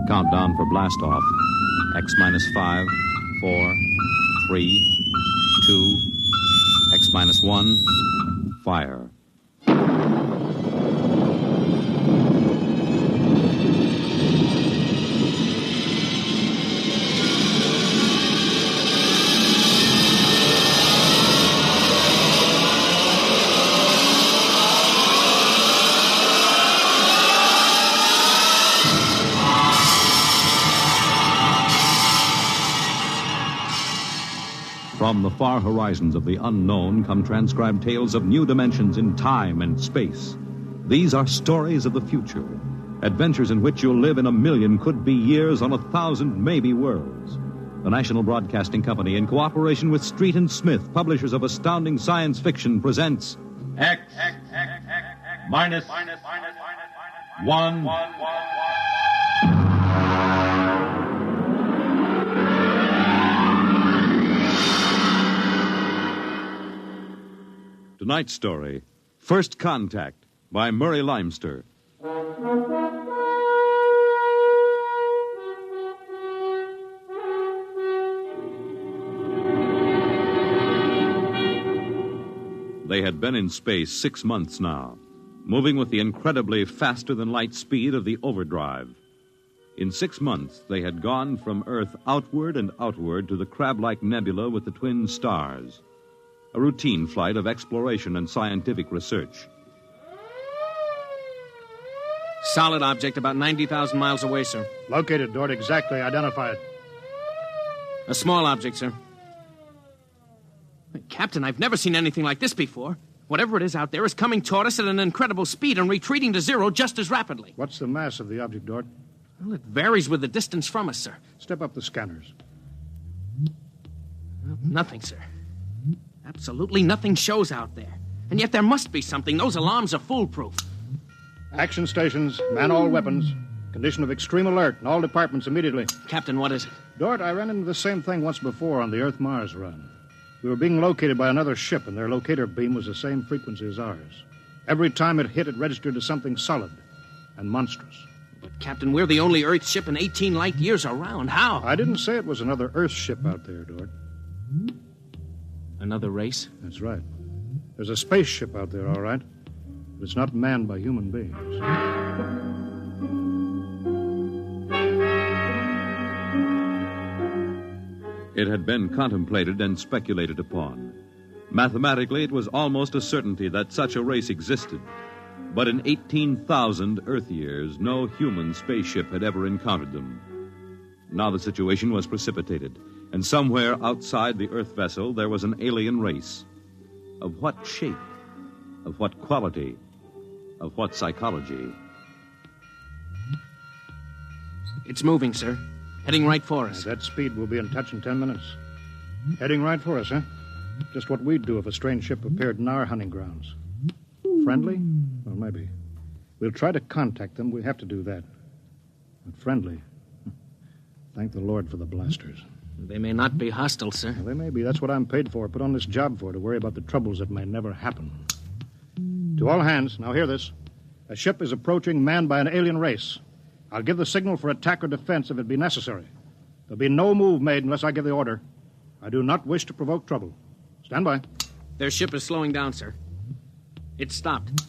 Countdown for blastoff. X minus 5, 4, 3, 2, X minus 1, fire. From the far horizons of the unknown come transcribed tales of new dimensions in time and space. These are stories of the future, adventures in which you'll live in a million could-be years on 1,000 maybe worlds. The National Broadcasting Company, in cooperation with Street and Smith, publishers of astounding science fiction, presents X minus 1. Tonight's story, First Contact, by Murray Leinster. They had been in space 6 months now, moving with the incredibly faster-than-light speed of the overdrive. In 6 months, they had gone from Earth outward and outward to the crab-like nebula with the twin stars. A routine flight of exploration and scientific research. Solid object about 90,000 miles away, sir. Located, Dort. Exactly. Identify it. A small object, sir. Captain, I've never seen anything like this before. Whatever it is out there is coming toward us at an incredible speed and retreating to zero just as rapidly. What's the mass of the object, Dort? Well, it varies with the distance from us, sir. Step up the scanners. Well, nothing, sir. Absolutely nothing shows out there. And yet there must be something. Those alarms are foolproof. Action stations, man all weapons. Condition of extreme alert in all departments immediately. Captain, what is it? Dort, I ran into the same thing once before on the Earth-Mars run. We were being located by another ship, and their locator beam was the same frequency as ours. Every time it hit, it registered as something solid and monstrous. But, Captain, we're the only Earth ship in 18 light years around. How? I didn't say it was another Earth ship out there, Dort. Another race? That's right. There's a spaceship out there, all right. But it's not manned by human beings. It had been contemplated and speculated upon. Mathematically, it was almost a certainty that such a race existed. But in 18,000 Earth years, no human spaceship had ever encountered them. Now the situation was precipitated, and somewhere outside the Earth vessel there was an alien race. Of what shape? Of what quality? Of what psychology? It's moving, sir. Heading right for us. At that speed, we'll be in touch in 10 minutes. Heading right for us, huh? Just what we'd do if a strange ship appeared in our hunting grounds. Friendly? Well, maybe. We'll try to contact them. We have to do that. But friendly? Thank the Lord for the blasters. They may not be hostile, sir. Well, they may be. That's what I'm paid for. Put on this job for, to worry about the troubles that may never happen. To all hands, now hear this. A ship is approaching manned by an alien race. I'll give the signal for attack or defense if it be necessary. There'll be no move made unless I give the order. I do not wish to provoke trouble. Stand by. Their ship is slowing down, sir. It's stopped.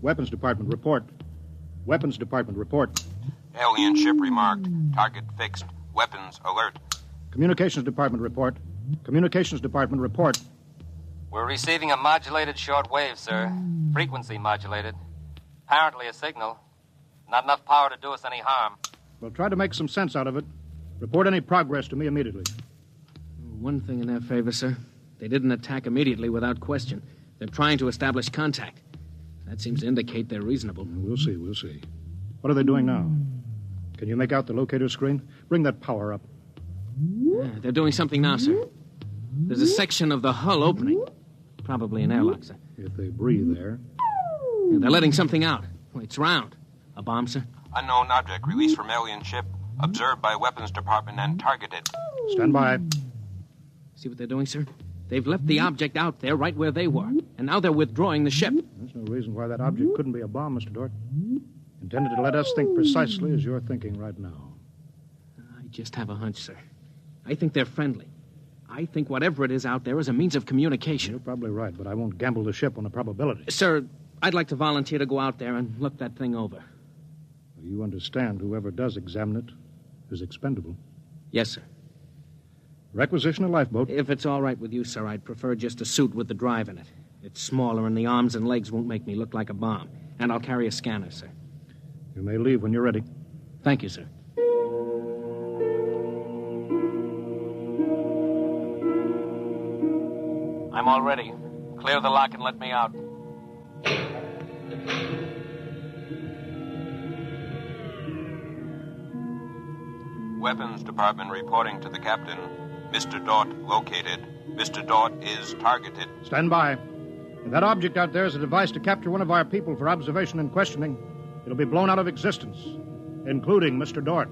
Weapons Department, report. Weapons Department, report. Alien ship remarked. Target fixed. Weapons alert. Communications Department, report. Communications Department, report. We're receiving a modulated short wave, sir. Frequency modulated. Apparently a signal. Not enough power to do us any harm. We'll try to make some sense out of it. Report any progress to me immediately. One thing in their favor, sir. They didn't attack immediately without question. They're trying to establish contact. That seems to indicate they're reasonable. We'll see. What are they doing now? Can you make out the locator screen? Bring that power up. Yeah, they're doing something now, sir. There's a section of the hull opening. Probably an airlock, sir. If they breathe there. Yeah, they're letting something out. It's round. A bomb, sir? Unknown object released from alien ship. Observed by Weapons Department and targeted. Stand by. See what they're doing, sir? They've left the object out there right where they were. And now they're withdrawing the ship. There's no reason why that object couldn't be a bomb, Mr. Dort. Intended to let us think precisely as you're thinking right now. just have a hunch, sir. I think they're friendly. I think whatever it is out there is a means of communication. You're probably right, but I won't gamble the ship on a probability. Sir, I'd like to volunteer to go out there and look that thing over. You understand whoever does examine it is expendable. Yes, sir. Requisition a lifeboat. If it's all right with you, sir, I'd prefer just a suit with the drive in it. It's smaller and the arms and legs won't make me look like a bomb. And I'll carry a scanner, sir. You may leave when you're ready. Thank you, sir. I'm all ready. Clear the lock and let me out. Weapons Department reporting to the captain. Mr. Dort located. Mr. Dort is targeted. Stand by. If that object out there is a device to capture one of our people for observation and questioning, it'll be blown out of existence, including Mr. Dort.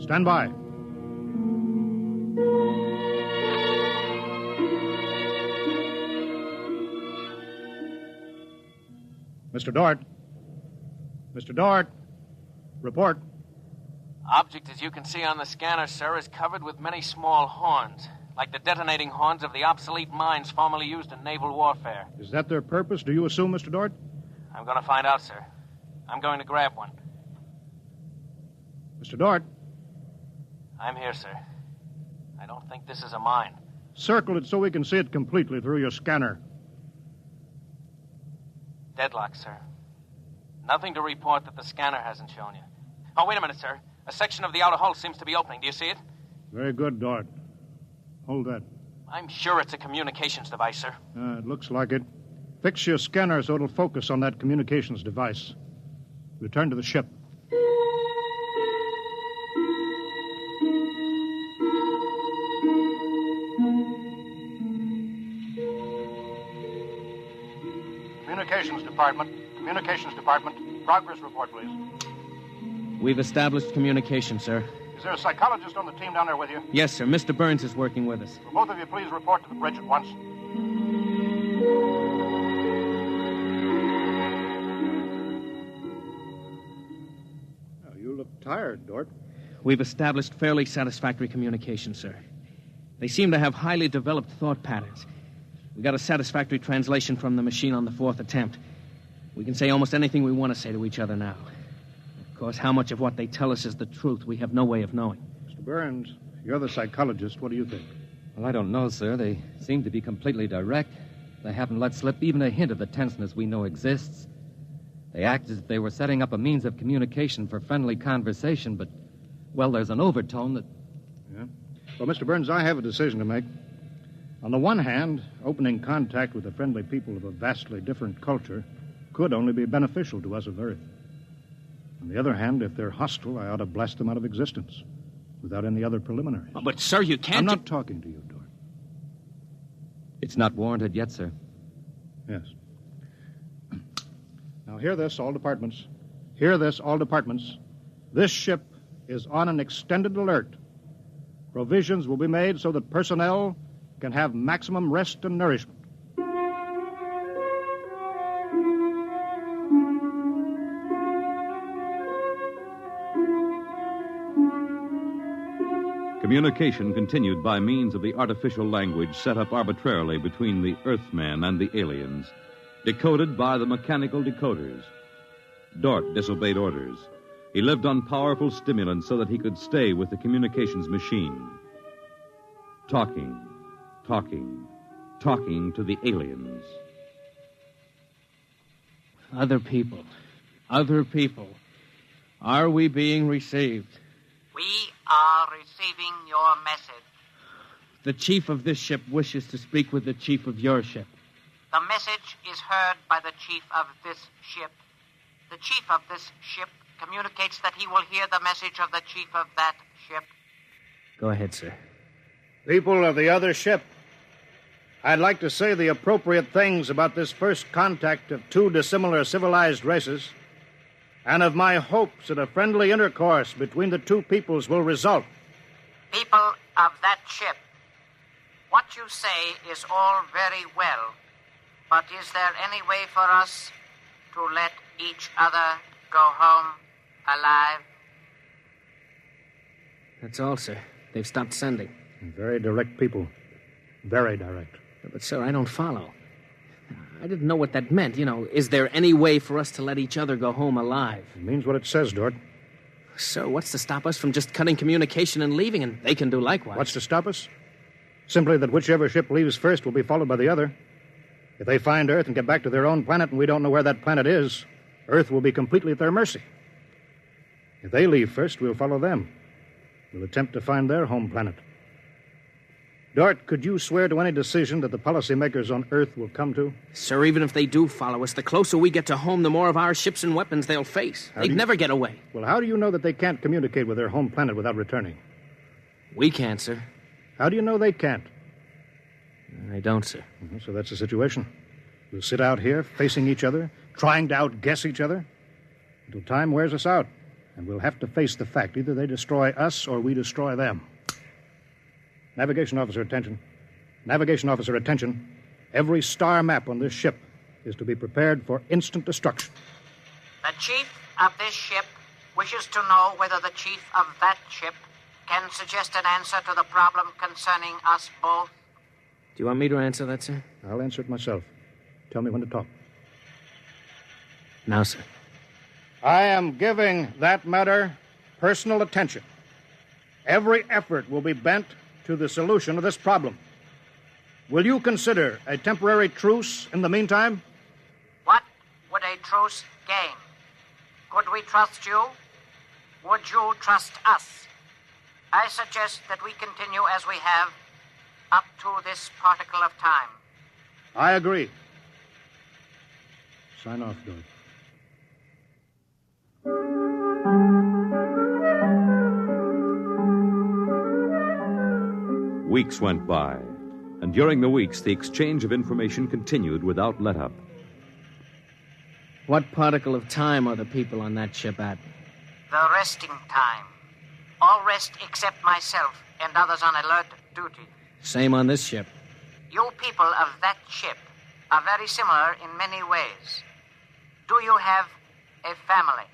Stand by. Mr. Dort. Mr. Dort. Report. Object, as you can see on the scanner, sir, is covered with many small horns, like the detonating horns of the obsolete mines formerly used in naval warfare. Is that their purpose, do you assume, Mr. Dort? I'm going to find out, sir. I'm going to grab one. Mr. Dort. I'm here, sir. I don't think this is a mine. Circle it so we can see it completely through your scanner. Deadlock, sir. Nothing to report that the scanner hasn't shown you. Oh, wait a minute, sir. A section of the outer hull seems to be opening. Do you see it? Very good, Dort. Hold that. I'm sure it's a communications device, sir. It looks like it. Fix your scanner so it'll focus on that communications device. Return to the ship. Communications Department. Communications Department. Progress report, please. We've established communication, sir. Is there a psychologist on the team down there with you? Yes, sir. Mr. Burns is working with us. Will both of you please report to the bridge at once? Oh, you look tired, Dort. We've established fairly satisfactory communication, sir. They seem to have highly developed thought patterns. We got a satisfactory translation from the machine on the fourth attempt. We can say almost anything we want to say to each other now. Of course, how much of what they tell us is the truth, we have no way of knowing. Mr. Burns, you're the psychologist. What do you think? Well, I don't know, sir. They seem to be completely direct. They haven't let slip even a hint of the tenseness we know exists. They act as if they were setting up a means of communication for friendly conversation, but, well, there's an overtone that... Yeah? Well, Mr. Burns, I have a decision to make. On the one hand, opening contact with the friendly people of a vastly different culture could only be beneficial to us of Earth. On the other hand, if they're hostile, I ought to blast them out of existence without any other preliminaries. Oh, but, sir, you can't... I'm not talking to you, Dort. It's not warranted yet, sir. Yes. Now, hear this, all departments. Hear this, all departments. This ship is on an extended alert. Provisions will be made so that personnel can have maximum rest and nourishment. Communication continued by means of the artificial language set up arbitrarily between the Earthmen and the aliens, decoded by the mechanical decoders. Dort disobeyed orders. He lived on powerful stimulants so that he could stay with the communications machine. Talking to the aliens. Other people. Are we being received? We are receiving your message. The chief of this ship wishes to speak with the chief of your ship. The message is heard by the chief of this ship. The chief of this ship communicates that he will hear the message of the chief of that ship. Go ahead, sir. People of the other ship, I'd like to say the appropriate things about this first contact of two dissimilar civilized races, and of my hopes that a friendly intercourse between the two peoples will result. People of that ship, what you say is all very well, but is there any way for us to let each other go home alive? That's all, sir. They've stopped sending. And very direct people. Very direct. But, sir, I don't follow. I didn't know what that meant. Is there any way for us to let each other go home alive? It means what it says, Dort. Sir, what's to stop us from just cutting communication and leaving, and they can do likewise? What's to stop us? Simply that whichever ship leaves first will be followed by the other. If they find Earth and get back to their own planet and we don't know where that planet is, Earth will be completely at their mercy. If they leave first, we'll follow them. We'll attempt to find their home planet. Dort, could you swear to any decision that the policymakers on Earth will come to? Sir, even if they do follow us, the closer we get to home, the more of our ships and weapons they'll face. They'd never get away. Well, how do you know that they can't communicate with their home planet without returning? We can't, sir. How do you know they can't? I don't, sir. So that's the situation. We'll sit out here, facing each other, trying to outguess each other, until time wears us out. And we'll have to face the fact. Either they destroy us or we destroy them. Navigation officer, attention. Navigation officer, attention. Every star map on this ship is to be prepared for instant destruction. The chief of this ship wishes to know whether the chief of that ship can suggest an answer to the problem concerning us both. Do you want me to answer that, sir? I'll answer it myself. Tell me when to talk. Now, sir. I am giving that matter personal attention. Every effort will be bent to the solution of this problem. Will you consider a temporary truce in the meantime? What would a truce gain? Could we trust you? Would you trust us? I suggest that we continue as we have up to this particle of time. I agree. Sign off, Dort. Weeks went by, and during the weeks, the exchange of information continued without let-up. What particle of time are the people on that ship at? The resting time. All rest except myself and others on alert duty. Same on this ship. You people of that ship are very similar in many ways. Do you have a family?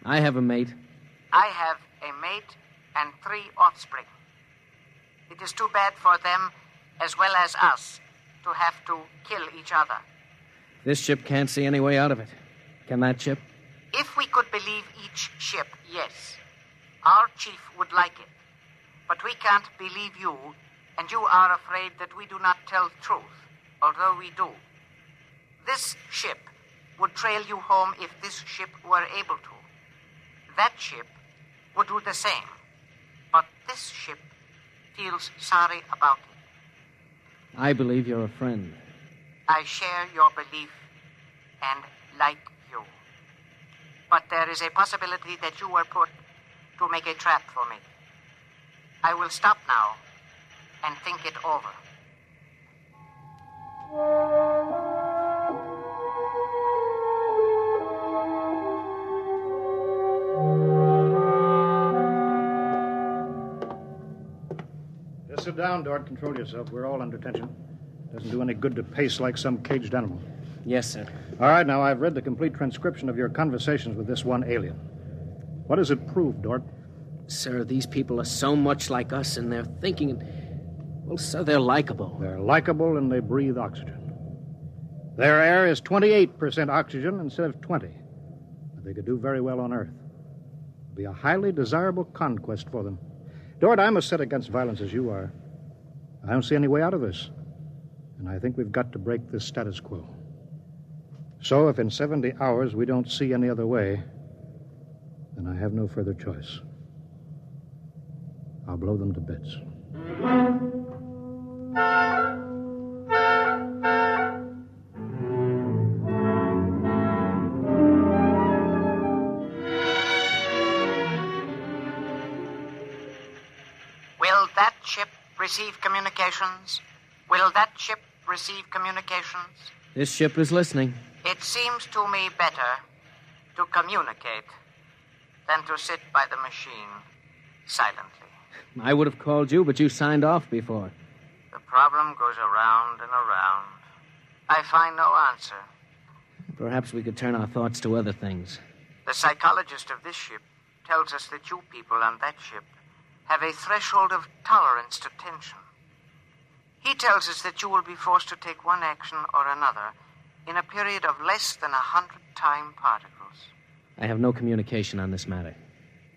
I have a mate. I have a mate and 3 offspring. It is too bad for them, as well as us, to have to kill each other. This ship can't see any way out of it. Can that ship? If we could believe each ship, yes. Our chief would like it. But we can't believe you, and you are afraid that we do not tell the truth, although we do. This ship would trail you home if this ship were able to. That ship would do the same. But this ship feels sorry about it. I believe you're a friend. I share your belief and like you. But there is a possibility that you were put to make a trap for me. I will stop now and think it over. Just sit down, Dort. Control yourself. We're all under tension. Doesn't do any good to pace like some caged animal. Yes, sir. All right, now, I've read the complete transcription of your conversations with this one alien. What does it prove, Dort? Sir, these people are so much like us in their thinking. Well, sir, they're likable. They're likable and they breathe oxygen. Their air is 28% oxygen instead of 20. But they could do very well on Earth. It'd be a highly desirable conquest for them. Dort, I'm as set against violence as you are. I don't see any way out of this. And I think we've got to break this status quo. So if in 70 hours we don't see any other way, then I have no further choice. I'll blow them to bits. Will that ship receive communications? Will that ship receive communications? This ship is listening. It seems to me better to communicate than to sit by the machine silently. I would have called you, but you signed off before. The problem goes around and around. I find no answer. Perhaps we could turn our thoughts to other things. The psychologist of this ship tells us that you people on that ship have a threshold of tolerance to tension. He tells us that you will be forced to take one action or another in a period of less than 100 time particles. I have no communication on this matter.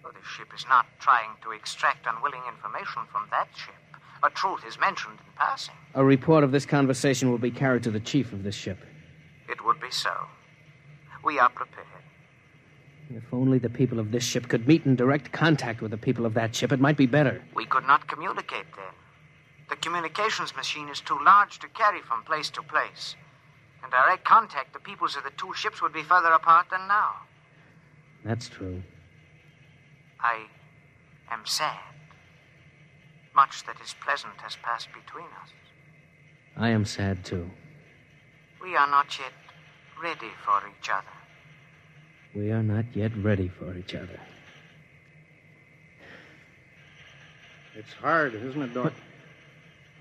Well, the ship is not trying to extract unwilling information from that ship. A truth is mentioned in passing. A report of this conversation will be carried to the chief of this ship. It would be so. We are prepared. If only the people of this ship could meet in direct contact with the people of that ship, it might be better. We could not communicate then. The communications machine is too large to carry from place to place. In direct contact, the peoples of the two ships would be further apart than now. That's true. I am sad. Much that is pleasant has passed between us. I am sad, too. We are not yet ready for each other. We are not yet ready for each other. It's hard, isn't it, Dort?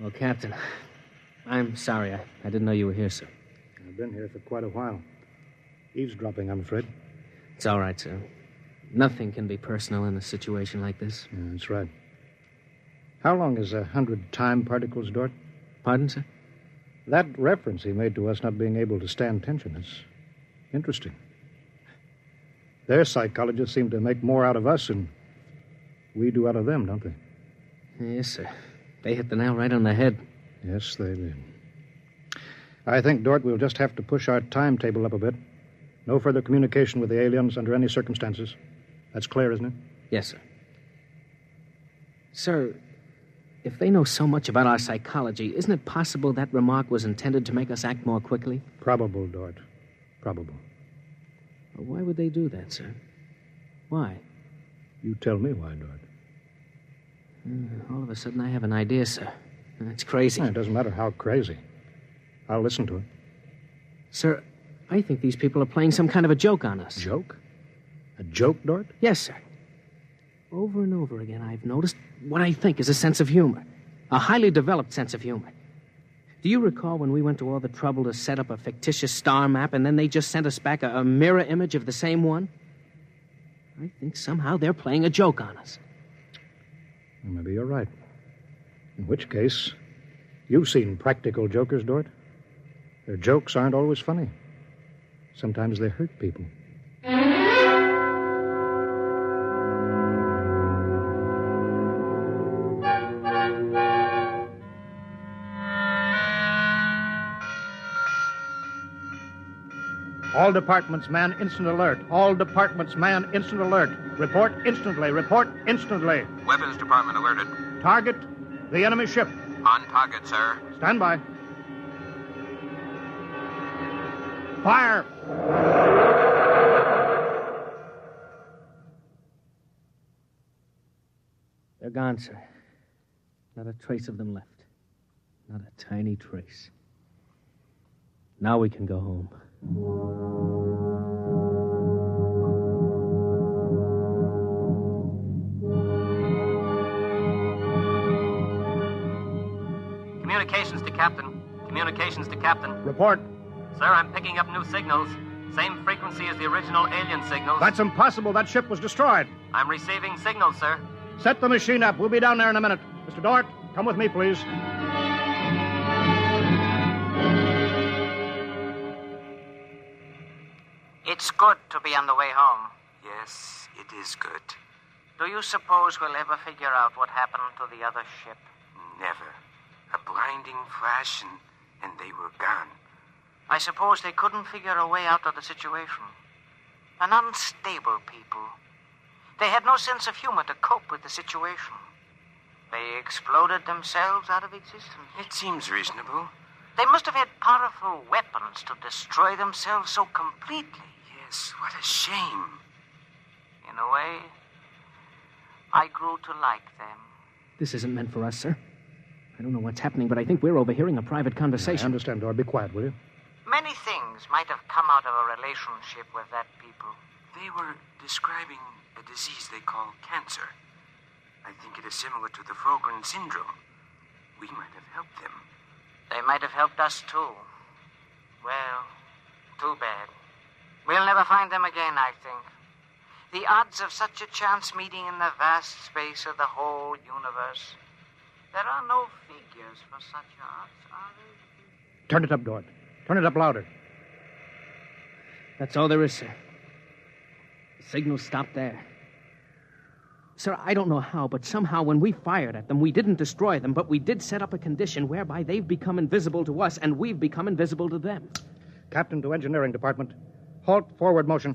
Well, Captain, I'm sorry. I didn't know you were here, sir. I've been here for quite a while. Eavesdropping, I'm afraid. It's all right, sir. Nothing can be personal in a situation like this. Yeah, that's right. How long is 100 time particles, Dort? Pardon, sir? That reference he made to us not being able to stand tension is interesting. Their psychologists seem to make more out of us than we do out of them, don't they? Yes, sir. They hit the nail right on the head. Yes, they did. I think, Dort, we'll just have to push our timetable up a bit. No further communication with the aliens under any circumstances. That's clear, isn't it? Yes, sir. Sir, if they know so much about our psychology, isn't it possible that remark was intended to make us act more quickly? Probable, Dort. Probable. Well, why would they do that, sir? Why? You tell me why, Dort. All of a sudden, I have an idea, sir. It's crazy. It doesn't matter how crazy. I'll listen to it. Sir, I think these people are playing some kind of a joke on us. Joke? A joke, Dort? Yes, sir. Over and over again, I've noticed what I think is a sense of humor. A highly developed sense of humor. Do you recall when we went to all the trouble to set up a fictitious star map and then they just sent us back a mirror image of the same one? I think somehow they're playing a joke on us. Well, maybe you're right. In which case, you've seen practical jokers, Dort. Their jokes aren't always funny. Sometimes they hurt people. All departments, man, instant alert. All departments, man, instant alert. Report instantly. Report instantly. Weapons Department alerted. Target, the enemy ship. On target, sir. Stand by. Fire! They're gone, sir. Not a trace of them left. Not a tiny trace. Now we can go home. Communications to Captain. Communications to Captain. Report. Sir, I'm picking up new signals. Same frequency as the original alien signals. That's impossible. That ship was destroyed. I'm receiving signals, sir. Set the machine up. We'll be down there in a minute. Mr. Dort, come with me, please. It's good to be on the way home. Yes, it is good. Do you suppose we'll ever figure out what happened to the other ship? Never. A blinding flash and they were gone. I suppose they couldn't figure a way out of the situation. An unstable people. They had no sense of humor to cope with the situation. They exploded themselves out of existence. It seems reasonable. They must have had powerful weapons to destroy themselves so completely. Yes, what a shame. In a way, I grew to like them. This isn't meant for us, sir. I don't know what's happening, but I think we're overhearing a private conversation. I understand, Dort. Be quiet, will you? Many things might have come out of a relationship with that people. They were describing a disease they call cancer. I think it is similar to the Frogren syndrome. We might have helped them. They might have helped us, too. Well, too bad. We'll never find them again, I think. The odds of such a chance meeting in the vast space of the whole universe. There are no figures for such odds, are there? Turn it up, Dort. Turn it up louder. That's all there is, sir. The signal stopped there. Sir, I don't know how, but somehow when we fired at them, we didn't destroy them, but we did set up a condition whereby they've become invisible to us, and we've become invisible to them. Captain to Engineering Department. Halt forward motion.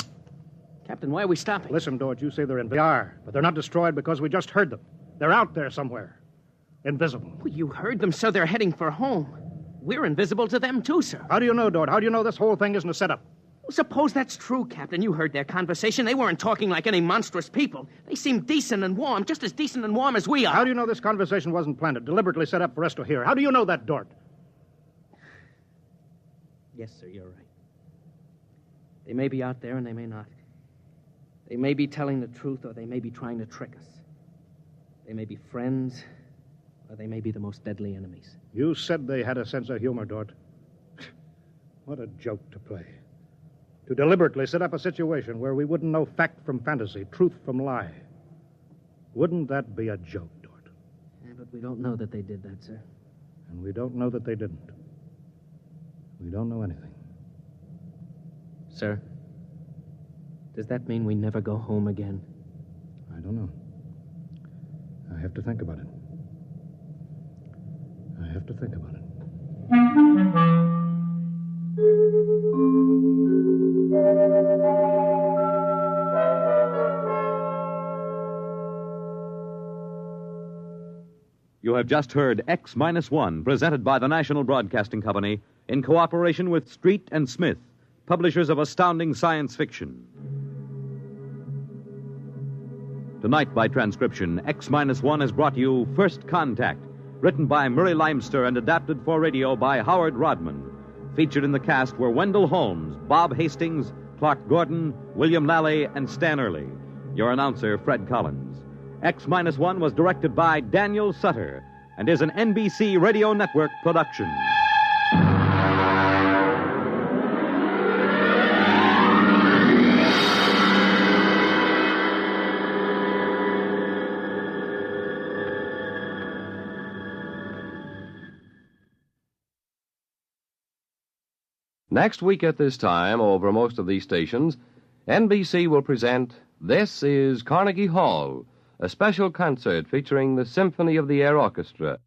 Captain, why are we stopping? Listen, Dort, you say they're invisible. They are, but they're not destroyed because we just heard them. They're out there somewhere. Invisible. Well, you heard them, so they're heading for home. We're invisible to them, too, sir. How do you know, Dort? How do you know this whole thing isn't a setup? Well, suppose that's true, Captain. You heard their conversation. They weren't talking like any monstrous people. They seemed decent and warm, just as decent and warm as we are. How do you know this conversation wasn't planned, deliberately set up for us to hear? How do you know that, Dort? Yes, sir, you're right. They may be out there and they may not. They may be telling the truth or they may be trying to trick us. They may be friends or they may be the most deadly enemies. You said they had a sense of humor, Dort. What a joke to play. To deliberately set up a situation where we wouldn't know fact from fantasy, truth from lie. Wouldn't that be a joke, Dort? Yeah, but we don't know that they did that, sir. And we don't know that they didn't. We don't know anything. Sir, does that mean we never go home again? I don't know. I have to think about it. I have to think about it. You have just heard X-1, presented by the National Broadcasting Company in cooperation with Street and Smith, publishers of astounding science fiction. Tonight, by transcription, X-1 has brought you First Contact, written by Murray Leinster and adapted for radio by Howard Rodman. Featured in the cast were Wendell Holmes, Bob Hastings, Clark Gordon, William Lally, and Stan Early. Your announcer, Fred Collins. X-1 was directed by Daniel Sutter and is an NBC Radio Network production. Next week at this time, over most of these stations, NBC will present This is Carnegie Hall, a special concert featuring the Symphony of the Air Orchestra.